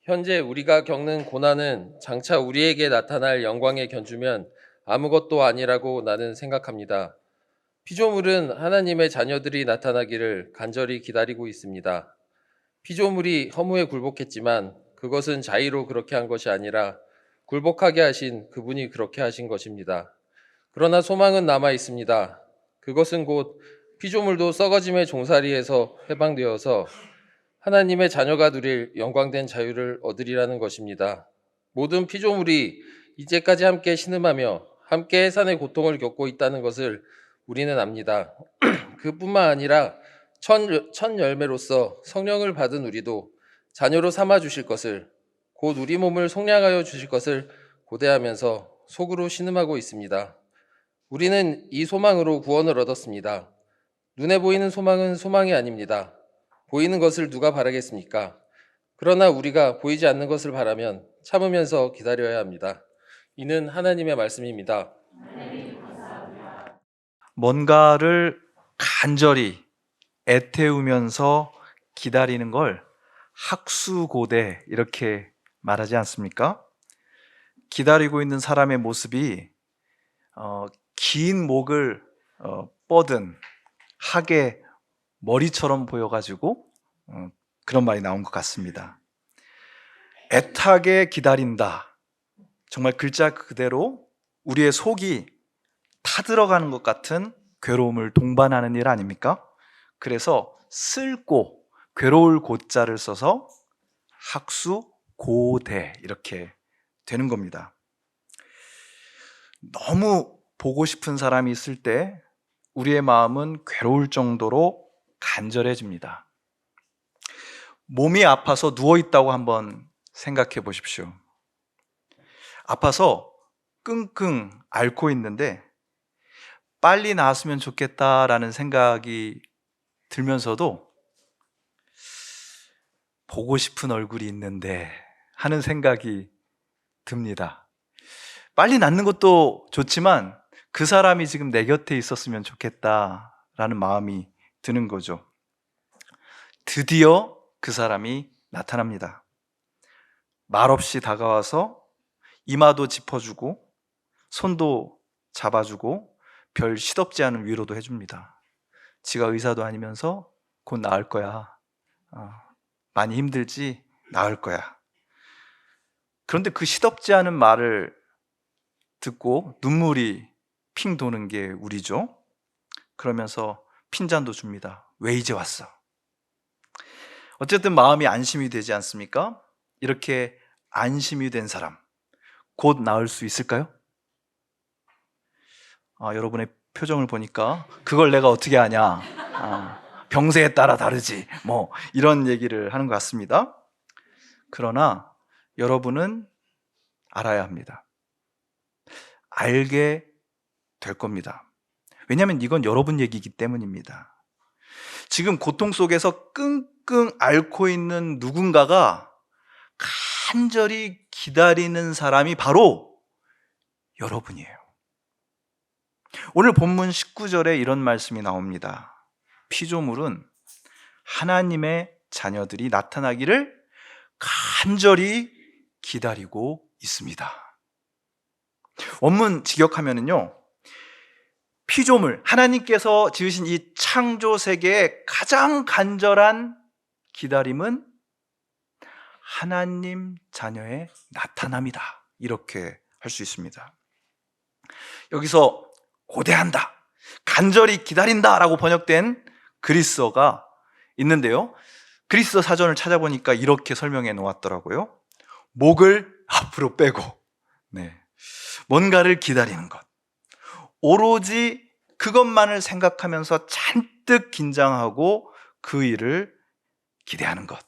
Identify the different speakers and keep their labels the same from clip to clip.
Speaker 1: 현재 우리가 겪는 고난은 장차 우리에게 나타날 영광에 견주면 아무것도 아니라고 나는 생각합니다. 피조물은 하나님의 자녀들이 나타나기를 간절히 기다리고 있습니다. 피조물이 허무에 굴복했지만 그것은 자의로 그렇게 한 것이 아니라 굴복하게 하신 그분이 그렇게 하신 것입니다. 그러나 소망은 남아 있습니다. 그것은 곧 피조물도 썩어짐의 종살이에서 해방되어서 하나님의 자녀가 누릴 영광된 자유를 얻으리라는 것입니다. 모든 피조물이 이제까지 함께 신음하며 함께 해산의 고통을 겪고 있다는 것을 우리는 압니다. 그뿐만 아니라 첫 열매로서 성령을 받은 우리도 자녀로 삼아 주실 것을, 곧 우리 몸을 속량하여 주실 것을 고대하면서 속으로 신음하고 있습니다. 우리는 이 소망으로 구원을 얻었습니다. 눈에 보이는 소망은 소망이 아닙니다. 보이는 것을 누가 바라겠습니까? 그러나 우리가 보이지 않는 것을 바라면 참으면서 기다려야 합니다. 이는 하나님의 말씀입니다.
Speaker 2: 뭔가를 간절히 애태우면서 기다리는 걸 학수고대 이렇게 말하지 않습니까? 기다리고 있는 사람의 모습이 긴 목을 뻗은 학의 머리처럼 보여가지고 그런 말이 나온 것 같습니다. 애타게 기다린다. 정말 글자 그대로 우리의 속이 타들어가는 것 같은 괴로움을 동반하는 일 아닙니까? 그래서 쓸고 괴로울 고자를 써서 학수고대 이렇게 되는 겁니다. 너무 보고 싶은 사람이 있을 때 우리의 마음은 괴로울 정도로 간절해집니다. 몸이 아파서 누워있다고 한번 생각해 보십시오. 아파서 끙끙 앓고 있는데 빨리 나았으면 좋겠다라는 생각이 들면서도 보고 싶은 얼굴이 있는데 하는 생각이 듭니다. 빨리 낫는 것도 좋지만 그 사람이 지금 내 곁에 있었으면 좋겠다라는 마음이 드는 거죠. 드디어 그 사람이 나타납니다. 말없이 다가와서 이마도 짚어주고 손도 잡아주고 별 시덥지 않은 위로도 해줍니다. 지가 의사도 아니면서 곧 나을 거야. 많이 힘들지? 나을 거야. 그런데 그 시덥지 않은 말을 듣고 눈물이 핑 도는 게 우리죠. 그러면서 핀잔도 줍니다. 왜 이제 왔어? 어쨌든 마음이 안심이 되지 않습니까? 이렇게 안심이 된 사람 곧 나을 수 있을까요? 여러분의 표정을 보니까 그걸 내가 어떻게 아냐? 병세에 따라 다르지. 뭐 이런 얘기를 하는 것 같습니다. 그러나 여러분은 알아야 합니다. 알게 될 겁니다. 왜냐하면 이건 여러분 얘기이기 때문입니다. 지금 고통 속에서 끙끙 앓고 있는 누군가가 간절히 기다리는 사람이 바로 여러분이에요. 오늘 본문 19절에 이런 말씀이 나옵니다. 피조물은 하나님의 자녀들이 나타나기를 간절히 기다리고 있습니다. 원문 직역하면은요, 피조물, 하나님께서 지으신 이 창조 세계의 가장 간절한 기다림은 하나님 자녀의 나타남이다. 이렇게 할 수 있습니다. 여기서 고대한다, 간절히 기다린다 라고 번역된 그리스어가 있는데요, 그리스어 사전을 찾아보니까 이렇게 설명해 놓았더라고요. 목을 앞으로 빼고, 뭔가를 기다리는 것, 오로지 그것만을 생각하면서 잔뜩 긴장하고 그 일을 기대하는 것.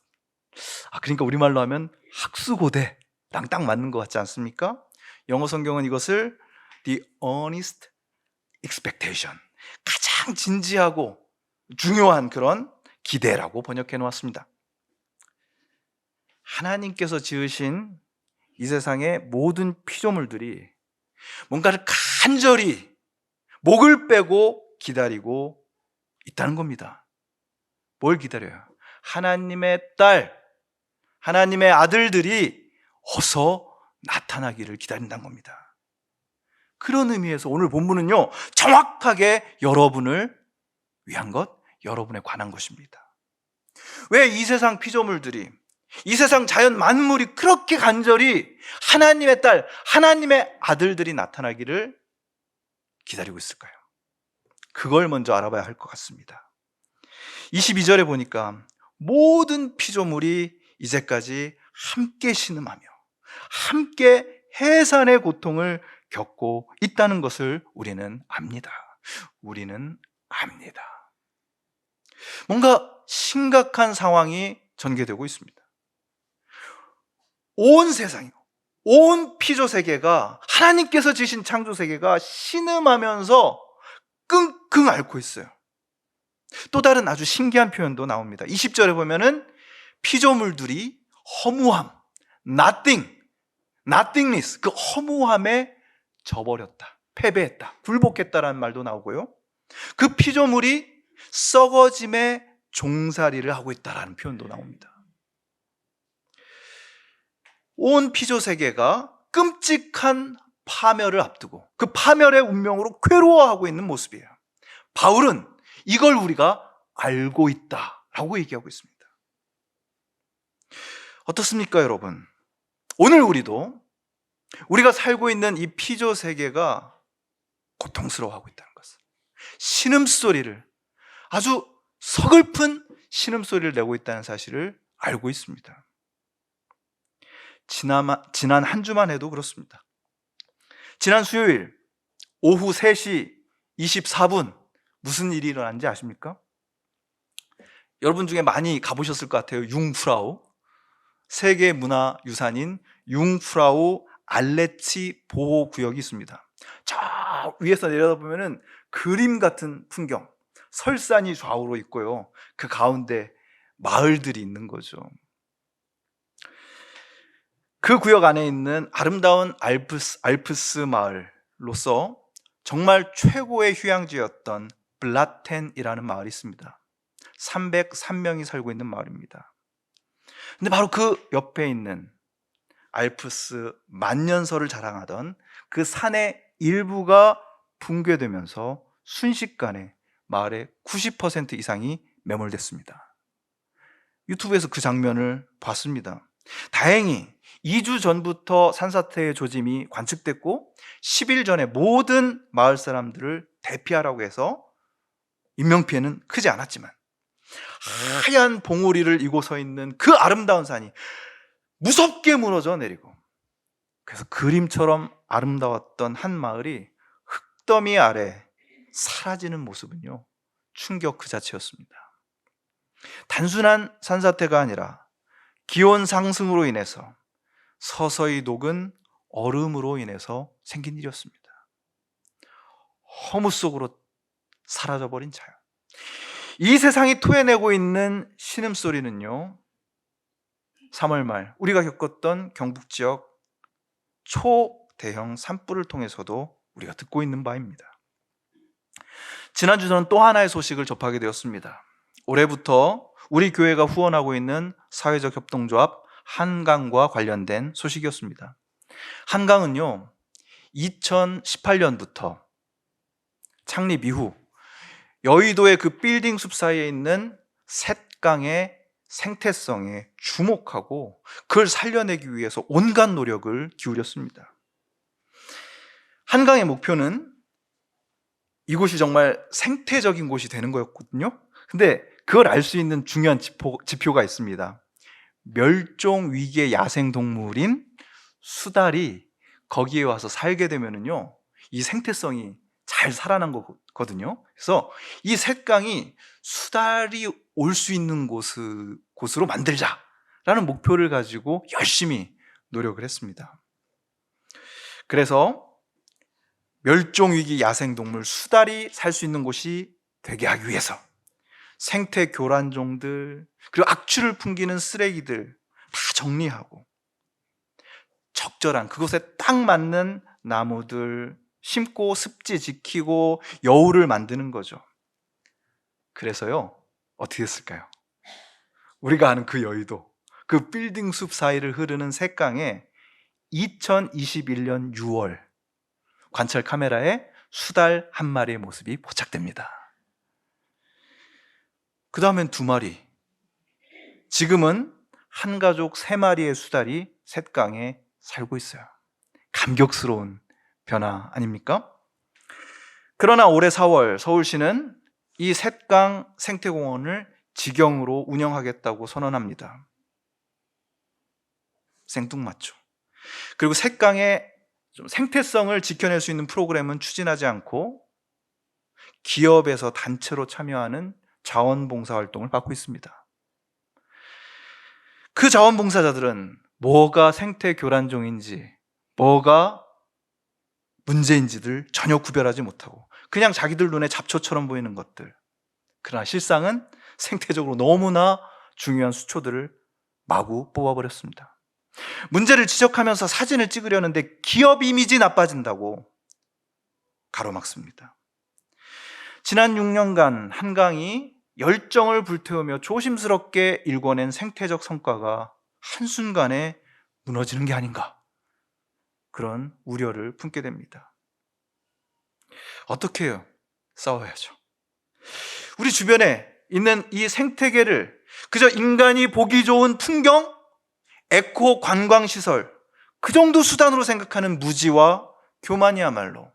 Speaker 2: 그러니까 우리말로 하면 학수고대랑 딱 맞는 것 같지 않습니까? 영어 성경은 이것을 the earnest expectation, 가장 진지하고 중요한 그런 기대라고 번역해 놓았습니다. 하나님께서 지으신 이 세상의 모든 피조물들이 뭔가를 간절히 목을 빼고 기다리고 있다는 겁니다. 뭘 기다려요? 하나님의 딸, 하나님의 아들들이 어서 나타나기를 기다린다는 겁니다. 그런 의미에서 오늘 본문은요, 정확하게 여러분을 위한 것, 여러분에 관한 것입니다. 왜 이 세상 피조물들이, 이 세상 자연 만물이 그렇게 간절히 하나님의 딸, 하나님의 아들들이 나타나기를 기다리고 있을까요? 그걸 먼저 알아봐야 할 것 같습니다. 22절에 보니까 모든 피조물이 이제까지 함께 신음하며 함께 해산의 고통을 겪고 있다는 것을 우리는 압니다. 우리는 압니다. 뭔가 심각한 상황이 전개되고 있습니다. 온 세상이요, 온 피조 세계가, 하나님께서 지으신 창조 세계가 신음하면서 끙끙 앓고 있어요. 또 다른 아주 신기한 표현도 나옵니다. 20절에 보면은 피조물들이 허무함, nothingness, 그 허무함에 져버렸다, 패배했다, 굴복했다라는 말도 나오고요. 그 피조물이 썩어짐의 종살이를 하고 있다라는 표현도 나옵니다. 온 피조 세계가 끔찍한 파멸을 앞두고 그 파멸의 운명으로 괴로워하고 있는 모습이에요. 바울은 이걸 우리가 알고 있다라고 얘기하고 있습니다. 어떻습니까, 여러분? 오늘 우리가 살고 있는 이 피조 세계가 고통스러워하고 있다는 것을, 신음소리를, 아주 서글픈 신음소리를 내고 있다는 사실을 알고 있습니다. 지난 한 주만 해도 그렇습니다. 지난 수요일 오후 3시 24분 무슨 일이 일어났는지 아십니까? 여러분 중에 많이 가보셨을 것 같아요. 융프라우, 세계문화유산인 융프라우 알레치 보호구역이 있습니다. 저 위에서 내려다보면 그림 같은 풍경, 설산이 좌우로 있고요, 그 가운데 마을들이 있는 거죠. 그 구역 안에 있는 아름다운 알프스 마을로서 정말 최고의 휴양지였던 블라텐이라는 마을이 있습니다. 303명이 살고 있는 마을입니다. 근데 바로 그 옆에 있는 알프스 만년설을 자랑하던 그 산의 일부가 붕괴되면서 순식간에 마을의 90% 이상이 매몰됐습니다. 유튜브에서 그 장면을 봤습니다. 다행히 2주 전부터 산사태의 조짐이 관측됐고 10일 전에 모든 마을 사람들을 대피하라고 해서 인명피해는 크지 않았지만, 하얀 봉우리를 이고 서 있는 그 아름다운 산이 무섭게 무너져 내리고, 그래서 그림처럼 아름다웠던 한 마을이 흙더미 아래 사라지는 모습은요, 충격 그 자체였습니다. 단순한 산사태가 아니라 기온 상승으로 인해서 서서히 녹은 얼음으로 인해서 생긴 일이었습니다. 허무 속으로 사라져버린 자연. 이 세상이 토해내고 있는 신음소리는요, 3월 말 우리가 겪었던 경북 지역 초대형 산불을 통해서도 우리가 듣고 있는 바입니다. 지난주 저는 또 하나의 소식을 접하게 되었습니다. 올해부터 우리 교회가 후원하고 있는 사회적 협동조합 한강과 관련된 소식이었습니다. 한강은요, 2018년부터 창립 이후 여의도의 그 빌딩 숲 사이에 있는 샛강의 생태성에 주목하고 그걸 살려내기 위해서 온갖 노력을 기울였습니다. 한강의 목표는 이곳이 정말 생태적인 곳이 되는 거였거든요. 근데 그걸 알 수 있는 중요한 지표가 있습니다. 멸종위기의 야생동물인 수달이 거기에 와서 살게 되면은요, 이 생태성이 잘 살아난 거거든요. 그래서 이 샛강이 수달이 올 수 있는 곳으로 만들자라는 목표를 가지고 열심히 노력을 했습니다. 그래서 멸종위기 야생동물 수달이 살 수 있는 곳이 되게 하기 위해서 생태 교란종들, 그리고 악취를 풍기는 쓰레기들 다 정리하고 적절한 그곳에 딱 맞는 나무들 심고 습지 지키고 여우를 만드는 거죠. 그래서요, 어떻게 됐을까요? 우리가 아는 그 여의도, 그 빌딩 숲 사이를 흐르는 샛강에 2021년 6월 관찰 카메라에 수달 한 마리의 모습이 포착됩니다. 그 다음엔 2마리. 지금은 한 가족 3마리의 수달이 샛강에 살고 있어요. 감격스러운 변화 아닙니까? 그러나 올해 4월 서울시는 이 샛강 생태공원을 직영으로 운영하겠다고 선언합니다. 생뚱맞죠. 그리고 샛강의 좀 생태성을 지켜낼 수 있는 프로그램은 추진하지 않고 기업에서 단체로 참여하는 자원봉사 활동을 받고 있습니다. 그 자원봉사자들은 뭐가 생태 교란종인지 뭐가 문제인지를 전혀 구별하지 못하고 그냥 자기들 눈에 잡초처럼 보이는 것들, 그러나 실상은 생태적으로 너무나 중요한 수초들을 마구 뽑아버렸습니다. 문제를 지적하면서 사진을 찍으려는데 기업 이미지 나빠진다고 가로막습니다. 지난 6년간 한강이 열정을 불태우며 조심스럽게 일궈낸 생태적 성과가 한순간에 무너지는 게 아닌가, 그런 우려를 품게 됩니다. 어떻게 해요? 싸워야죠. 우리 주변에 있는 이 생태계를 그저 인간이 보기 좋은 풍경, 에코 관광시설, 그 정도 수단으로 생각하는 무지와 교만이야말로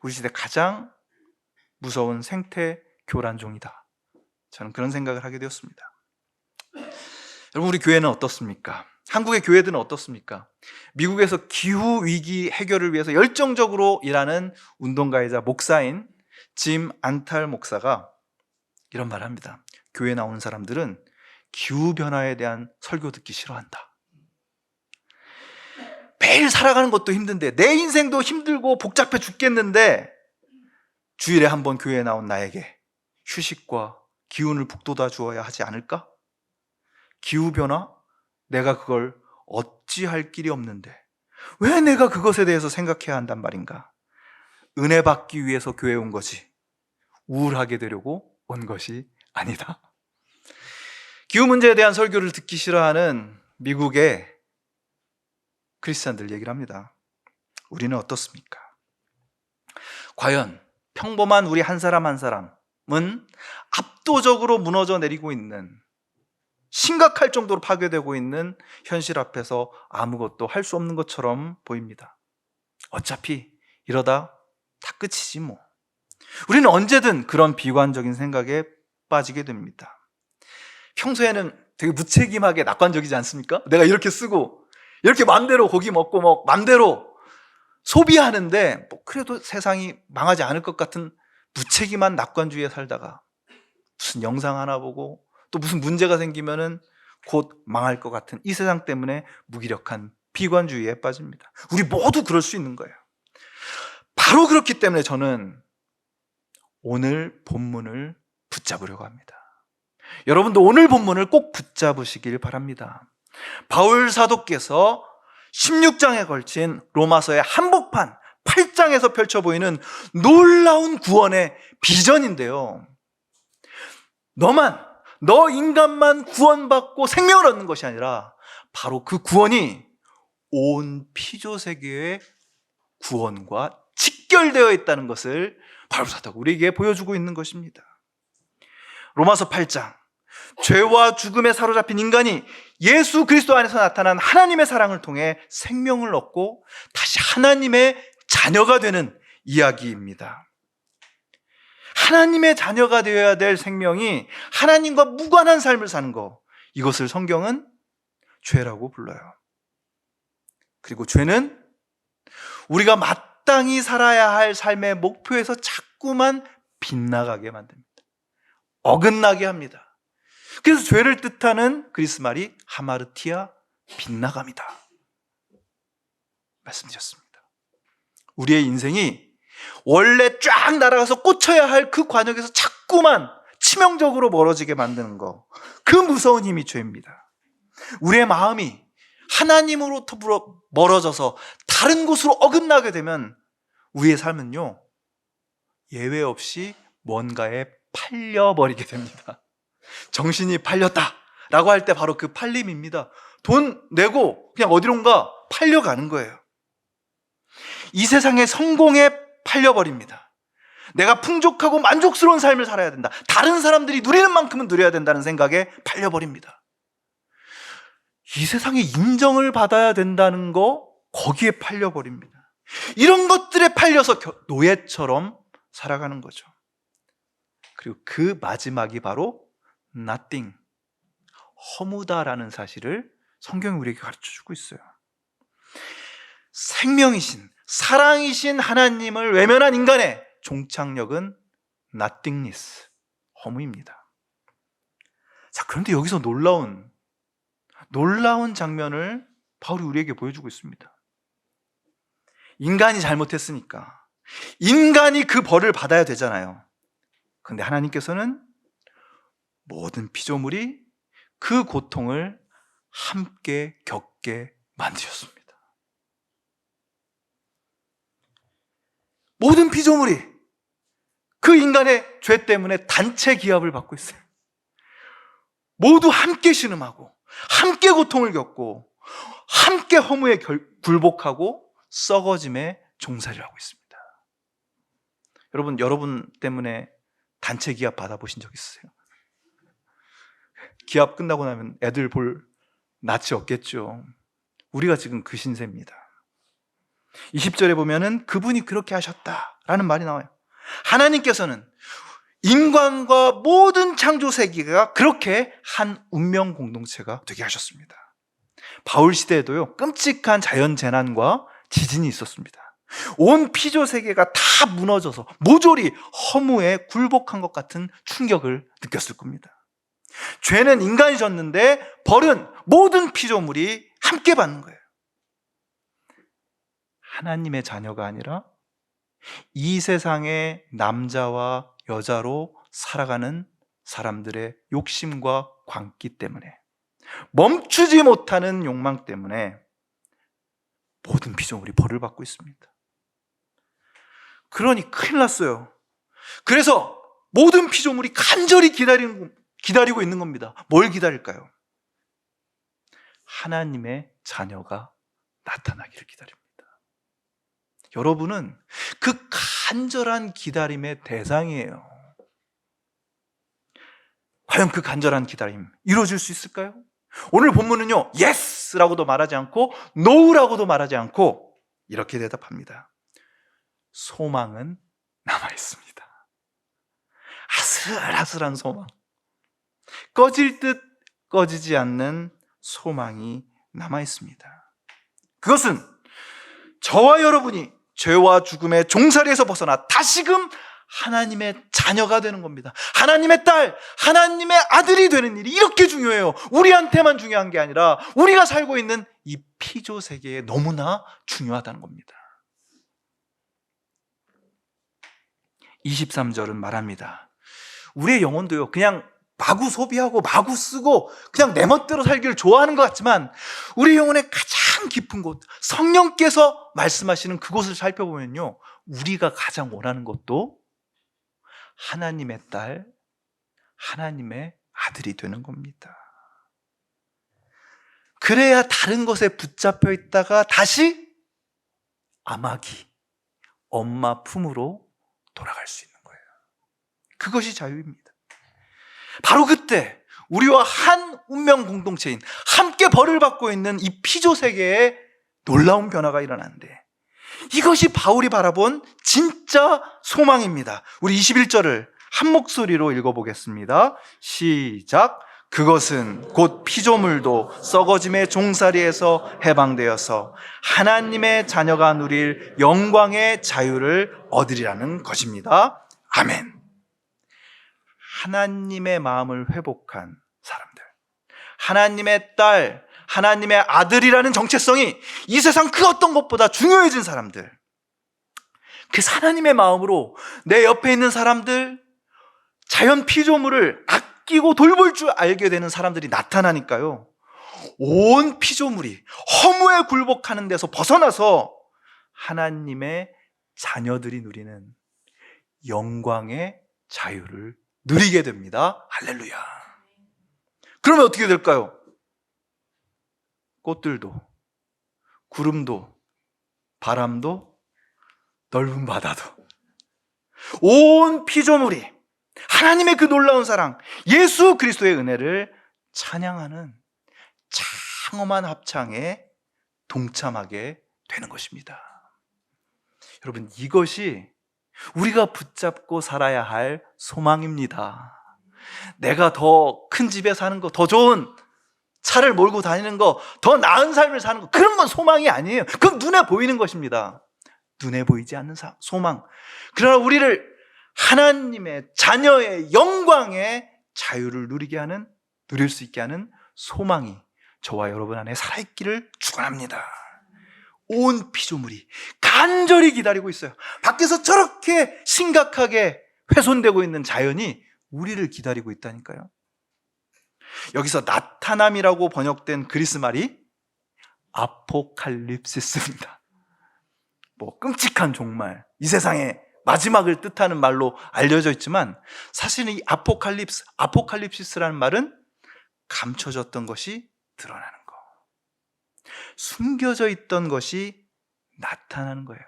Speaker 2: 우리 시대 가장 무서운 생태 교란종이다. 저는 그런 생각을 하게 되었습니다. 여러분, 우리 교회는 어떻습니까? 한국의 교회들은 어떻습니까? 미국에서 기후위기 해결을 위해서 열정적으로 일하는 운동가이자 목사인 짐 안탈 목사가 이런 말을 합니다. 교회에 나오는 사람들은 기후변화에 대한 설교 듣기 싫어한다. 매일 살아가는 것도 힘든데, 내 인생도 힘들고 복잡해 죽겠는데 주일에 한 번 교회에 나온 나에게 휴식과 기운을 북돋아 주어야 하지 않을까? 기후변화? 내가 그걸 어찌할 길이 없는데 왜 내가 그것에 대해서 생각해야 한단 말인가? 은혜 받기 위해서 교회에 온 거지 우울하게 되려고 온 것이 아니다. 기후 문제에 대한 설교를 듣기 싫어하는 미국의 크리스찬들 얘기를 합니다. 우리는 어떻습니까? 과연 평범한 우리 한 사람 한 사람은 압도적으로 무너져 내리고 있는, 심각할 정도로 파괴되고 있는 현실 앞에서 아무것도 할 수 없는 것처럼 보입니다. 어차피 이러다 다 끝이지 뭐. 우리는 언제든 그런 비관적인 생각에 빠지게 됩니다. 평소에는 되게 무책임하게 낙관적이지 않습니까? 내가 이렇게 쓰고 이렇게 맘대로 고기 먹고 맘대로 소비하는데 그래도 세상이 망하지 않을 것 같은 무책임한 낙관주의에 살다가 무슨 영상 하나 보고 또 무슨 문제가 생기면은 곧 망할 것 같은 이 세상 때문에 무기력한 비관주의에 빠집니다. 우리 모두 그럴 수 있는 거예요. 바로 그렇기 때문에 저는 오늘 본문을 붙잡으려고 합니다. 여러분도 오늘 본문을 꼭 붙잡으시길 바랍니다. 바울 사도께서 16장에 걸친 로마서의 한복판 8장에서 펼쳐 보이는 놀라운 구원의 비전인데요. 너 인간만 구원받고 생명을 얻는 것이 아니라 바로 그 구원이 온 피조세계의 구원과 직결되어 있다는 것을 바울 사도가 우리에게 보여주고 있는 것입니다. 로마서 8장, 죄와 죽음에 사로잡힌 인간이 예수 그리스도 안에서 나타난 하나님의 사랑을 통해 생명을 얻고 다시 하나님의 자녀가 되는 이야기입니다. 하나님의 자녀가 되어야 될 생명이 하나님과 무관한 삶을 사는 것, 이것을 성경은 죄라고 불러요. 그리고 죄는 우리가 마땅히 살아야 할 삶의 목표에서 자꾸만 빗나가게 만듭니다. 어긋나게 합니다. 그래서 죄를 뜻하는 그리스 말이 하마르티아, 빗나감이다 말씀드렸습니다. 우리의 인생이 원래 쫙 날아가서 꽂혀야 할 그 관역에서 자꾸만 치명적으로 멀어지게 만드는 거, 그 무서운 힘이 죄입니다. 우리의 마음이 하나님으로부터 멀어져서 다른 곳으로 어긋나게 되면 우리의 삶은요, 예외 없이 뭔가에 팔려버리게 됩니다. 정신이 팔렸다 라고 할 때 바로 그 팔림입니다. 돈 내고 그냥 어디론가 팔려가는 거예요. 이 세상의 성공에 팔려버립니다. 내가 풍족하고 만족스러운 삶을 살아야 된다. 다른 사람들이 누리는 만큼은 누려야 된다는 생각에 팔려버립니다. 이 세상에 인정을 받아야 된다는 거, 거기에 팔려버립니다. 이런 것들에 팔려서 노예처럼 살아가는 거죠. 그리고 그 마지막이 바로 nothing, 허무다라는 사실을 성경이 우리에게 가르쳐주고 있어요. 생명이신, 사랑이신 하나님을 외면한 인간의 종착역은 nothingness, 허무입니다. 자, 그런데 여기서 놀라운 장면을 바울이 우리에게 보여주고 있습니다. 인간이 잘못했으니까 인간이 그 벌을 받아야 되잖아요. 그런데 하나님께서는 모든 피조물이 그 고통을 함께 겪게 만드셨습니다. 모든 피조물이 그 인간의 죄 때문에 단체 기합을 받고 있어요. 모두 함께 신음하고 함께 고통을 겪고 함께 허무에 굴복하고 썩어짐에 종살이를 하고 있습니다. 여러분 때문에 단체 기합 받아보신 적 있으세요? 기합 끝나고 나면 애들 볼 낯이 없겠죠. 우리가 지금 그 신세입니다. 20절에 보면은 그분이 그렇게 하셨다라는 말이 나와요. 하나님께서는 인간과 모든 창조 세계가 그렇게 한 운명 공동체가 되게 하셨습니다. 바울 시대에도요, 끔찍한 자연재난과 지진이 있었습니다. 온 피조 세계가 다 무너져서 모조리 허무에 굴복한 것 같은 충격을 느꼈을 겁니다. 죄는 인간이 졌는데 벌은 모든 피조물이 함께 받는 거예요. 하나님의 자녀가 아니라 이 세상의 남자와 여자로 살아가는 사람들의 욕심과 광기 때문에, 멈추지 못하는 욕망 때문에 모든 피조물이 벌을 받고 있습니다. 그러니 큰일 났어요. 그래서 모든 피조물이 간절히 기다리고 있는 겁니다. 뭘 기다릴까요? 하나님의 자녀가 나타나기를 기다립니다. 여러분은 그 간절한 기다림의 대상이에요. 과연 그 간절한 기다림 이루어질 수 있을까요? 오늘 본문은요, yes라고도 말하지 않고 no라고도 말하지 않고 이렇게 대답합니다. 소망은 남아있습니다. 아슬아슬한 소망, 꺼질 듯 꺼지지 않는 소망이 남아있습니다. 그것은 저와 여러분이 죄와 죽음의 종살이에서 벗어나 다시금 하나님의 자녀가 되는 겁니다. 하나님의 딸, 하나님의 아들이 되는 일이 이렇게 중요해요. 우리한테만 중요한 게 아니라 우리가 살고 있는 이 피조 세계에 너무나 중요하다는 겁니다. 23절은 말합니다. 우리의 영혼도요, 그냥 마구 소비하고 마구 쓰고 그냥 내 멋대로 살기를 좋아하는 것 같지만 우리 영혼의 가장 깊은 곳, 성령께서 말씀하시는 그곳을 살펴보면요, 우리가 가장 원하는 것도 하나님의 딸, 하나님의 아들이 되는 겁니다. 그래야 다른 것에 붙잡혀 있다가 다시 아마기, 엄마 품으로 돌아갈 수 있는 거예요. 그것이 자유입니다. 바로 그때 우리와 한 운명 공동체인, 함께 벌을 받고 있는 이 피조 세계에 놀라운 변화가 일어나는데, 이것이 바울이 바라본 진짜 소망입니다. 우리 21절을 한 목소리로 읽어보겠습니다. 시작. 그것은 곧 피조물도 썩어짐의 종살이에서 해방되어서 하나님의 자녀가 누릴 영광의 자유를 얻으리라는 것입니다. 아멘. 하나님의 마음을 회복한 사람들, 하나님의 딸, 하나님의 아들이라는 정체성이 이 세상 그 어떤 것보다 중요해진 사람들, 그 하나님의 마음으로 내 옆에 있는 사람들, 자연 피조물을 아끼고 돌볼 줄 알게 되는 사람들이 나타나니까요, 온 피조물이 허무에 굴복하는 데서 벗어나서 하나님의 자녀들이 누리는 영광의 자유를 누리게 됩니다. 할렐루야. 그러면 어떻게 될까요? 꽃들도, 구름도, 바람도, 넓은 바다도, 온 피조물이 하나님의 그 놀라운 사랑, 예수 그리스도의 은혜를 찬양하는 장엄한 합창에 동참하게 되는 것입니다. 여러분, 이것이 우리가 붙잡고 살아야 할 소망입니다. 내가 더 큰 집에 사는 거, 더 좋은 차를 몰고 다니는 거, 더 나은 삶을 사는 거, 그런 건 소망이 아니에요. 그건 눈에 보이는 것입니다. 눈에 보이지 않는 소망. 그러나 우리를 하나님의 자녀의 영광의 자유를 누릴 수 있게 하는 소망이 저와 여러분 안에 살아있기를 축원합니다. 온 피조물이 간절히 기다리고 있어요. 밖에서 저렇게 심각하게 훼손되고 있는 자연이 우리를 기다리고 있다니까요. 여기서 나타남이라고 번역된 그리스 말이 아포칼립시스입니다. 끔찍한 종말, 이 세상의 마지막을 뜻하는 말로 알려져 있지만, 사실은 이 아포칼립시스라는 말은 감춰졌던 것이 드러나는 거, 숨겨져 있던 것이 나타나는 거예요.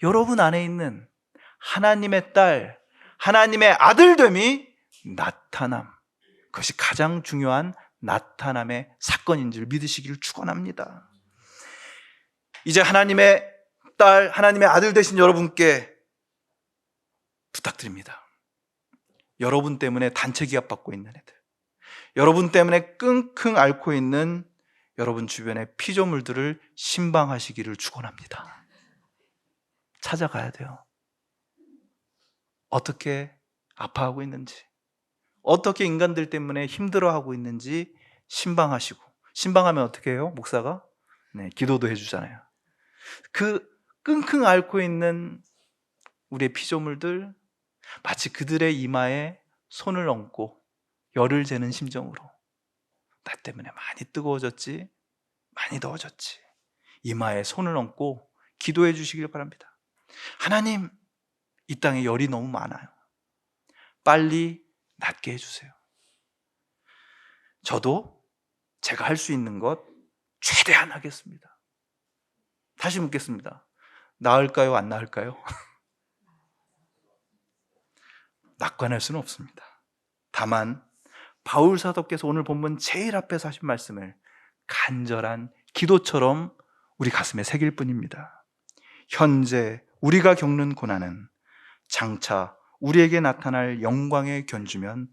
Speaker 2: 여러분 안에 있는 하나님의 딸, 하나님의 아들됨이 나타남, 그것이 가장 중요한 나타남의 사건인 줄 믿으시기를 축원합니다. 이제 하나님의 딸, 하나님의 아들 되신 여러분께 부탁드립니다. 여러분 때문에 단체 기합 받고 있는 애들, 여러분 때문에 끙끙 앓고 있는 여러분 주변의 피조물들을 신방하시기를 축원합니다. 찾아가야 돼요. 어떻게 아파하고 있는지, 어떻게 인간들 때문에 힘들어하고 있는지 신방하시고, 신방하면 어떻게 해요? 목사가? 기도도 해주잖아요. 그 끙끙 앓고 있는 우리의 피조물들, 마치 그들의 이마에 손을 얹고 열을 재는 심정으로, 나 때문에 많이 뜨거워졌지, 많이 더워졌지, 이마에 손을 얹고 기도해 주시길 바랍니다. 하나님, 이 땅에 열이 너무 많아요. 빨리 낫게 해주세요. 저도 제가 할 수 있는 것 최대한 하겠습니다. 다시 묻겠습니다. 나을까요? 안 나을까요? 낙관할 수는 없습니다. 다만 바울 사도께서 오늘 본문 제일 앞에서 하신 말씀을 간절한 기도처럼 우리 가슴에 새길 뿐입니다. 현재 우리가 겪는 고난은 장차 우리에게 나타날 영광에 견주면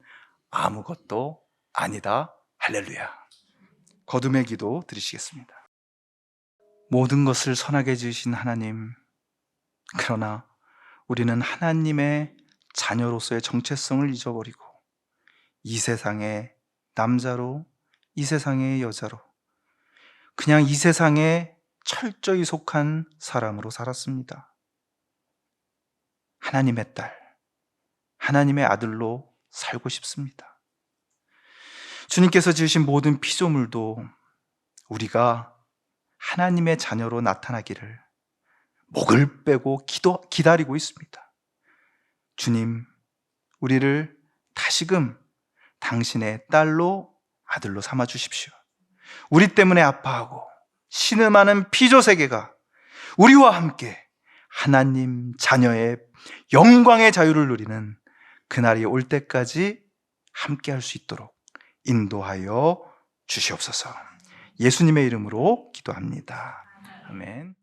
Speaker 2: 아무것도 아니다. 할렐루야. 거듭의 기도 드리시겠습니다. 모든 것을 선하게 지으신 하나님, 그러나 우리는 하나님의 자녀로서의 정체성을 잊어버리고 이 세상의 남자로, 이 세상의 여자로, 그냥 이 세상에 철저히 속한 사람으로 살았습니다. 하나님의 딸, 하나님의 아들로 살고 싶습니다. 주님께서 지으신 모든 피조물도 우리가 하나님의 자녀로 나타나기를 목을 빼고 기다리고 있습니다. 주님, 우리를 다시금 당신의 딸로, 아들로 삼아 주십시오. 우리 때문에 아파하고 신음하는 피조세계가 우리와 함께 하나님 자녀의 영광의 자유를 누리는 그날이 올 때까지 함께 할 수 있도록 인도하여 주시옵소서. 예수님의 이름으로 기도합니다. 아멘.